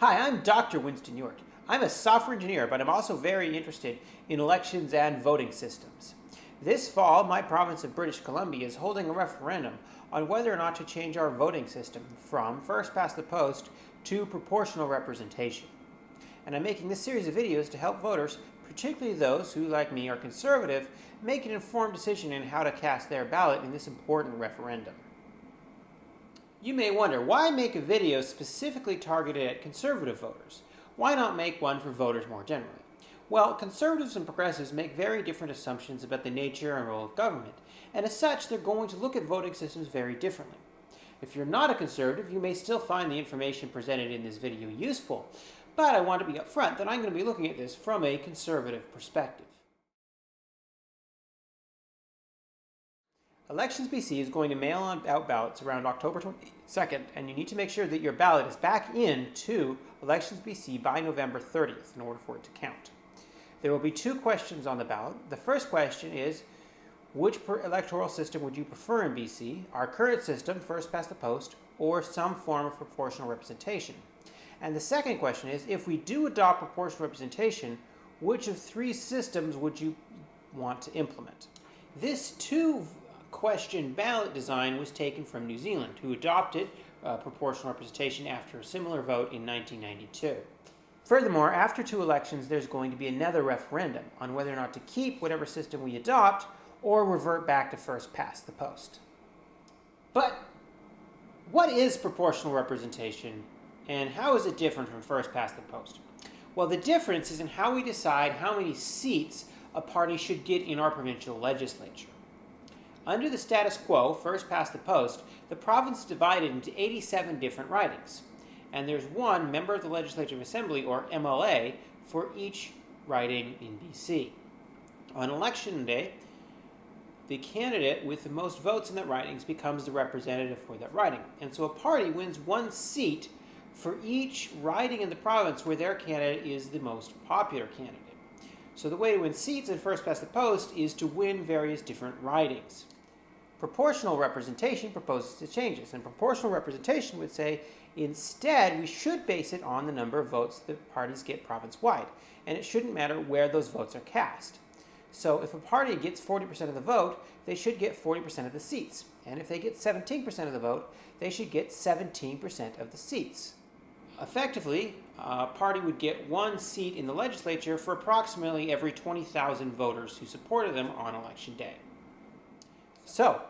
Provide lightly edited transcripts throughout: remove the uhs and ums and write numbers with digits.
Hi, I'm Dr. Winston York. I'm a software engineer, but I'm also very interested in elections and voting systems. This fall, my province of British Columbia is holding a referendum on whether or not to change our voting system from first past the post to proportional representation. And I'm making this series of videos to help voters, particularly those who, like me, are conservative, make an informed decision in how to cast their ballot in this important referendum. You may wonder, why make a video specifically targeted at conservative voters? Why not make one for voters more generally? Well, conservatives and progressives make very different assumptions about the nature and role of government, and as such, they're going to look at voting systems very differently. If you're not a conservative, you may still find the information presented in this video useful, but I want to be upfront that I'm going to be looking at this from a conservative perspective. Elections BC is going to mail out ballots around October 22nd, and you need to make sure that your ballot is back into Elections BC by November 30th in order for it to count. There will be two questions on the ballot. The first question is, which electoral system would you prefer in BC? Our current system, first past the post, or some form of proportional representation? And the second question is, if we do adopt proportional representation, which of three systems would you want to implement? This two-question ballot design was taken from New Zealand, who adopted proportional representation after a similar vote in 1992. Furthermore, after two elections, there's going to be another referendum on whether or not to keep whatever system we adopt or revert back to first past the post. But what is proportional representation, and how is it different from first past the post? Well, the difference is in how we decide how many seats a party should get in our provincial legislature. Under the status quo, first past the post, the province is divided into 87 different ridings, and there's one member of the Legislative Assembly, or MLA, for each riding in BC. On election day, the candidate with the most votes in that ridings becomes the representative for that riding, and so a party wins one seat for each riding in the province where their candidate is the most popular candidate. So the way to win seats in first past the post is to win various different ridings. Proportional representation proposes to change this, and proportional representation would say instead we should base it on the number of votes that parties get province-wide, and it shouldn't matter where those votes are cast. So if a party gets 40% of the vote, they should get 40% of the seats, and if they get 17% of the vote, they should get 17% of the seats. Effectively, a party would get one seat in the legislature for approximately every 20,000 voters who supported them on election day. So,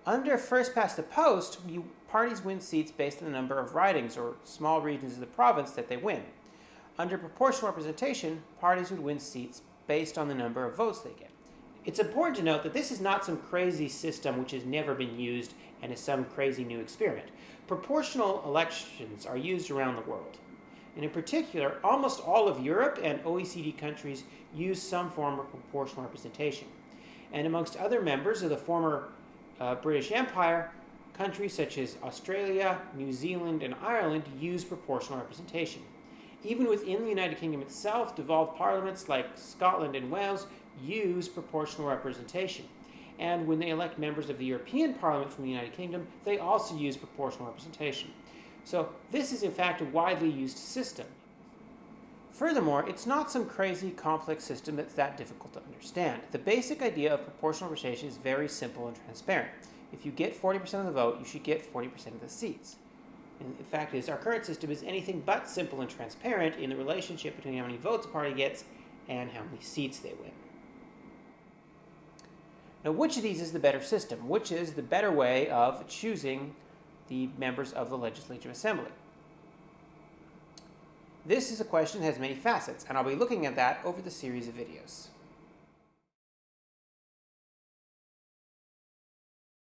under first past the post, parties win seats based on the number of ridings or small regions of the province that they win. Under proportional representation, parties would win seats based on the number of votes they get. It's important to note that this is not some crazy system which has never been used and is some crazy new experiment. Proportional elections are used around the world. And in particular, almost all of Europe and OECD countries use some form of proportional representation. And amongst other members of the former British Empire, countries such as Australia, New Zealand, and Ireland use proportional representation. Even within the United Kingdom itself, devolved parliaments like Scotland and Wales use proportional representation. And when they elect members of the European Parliament from the United Kingdom, they also use proportional representation. So this is in fact a widely used system. Furthermore, it's not some crazy complex system that's that difficult to understand. The basic idea of proportional representation is very simple and transparent. If you get 40% of the vote, you should get 40% of the seats. And the fact is, our current system is anything but simple and transparent in the relationship between how many votes a party gets and how many seats they win. Now, which of these is the better system? Which is the better way of choosing the members of the Legislative Assembly? This is a question that has many facets, and I'll be looking at that over the series of videos.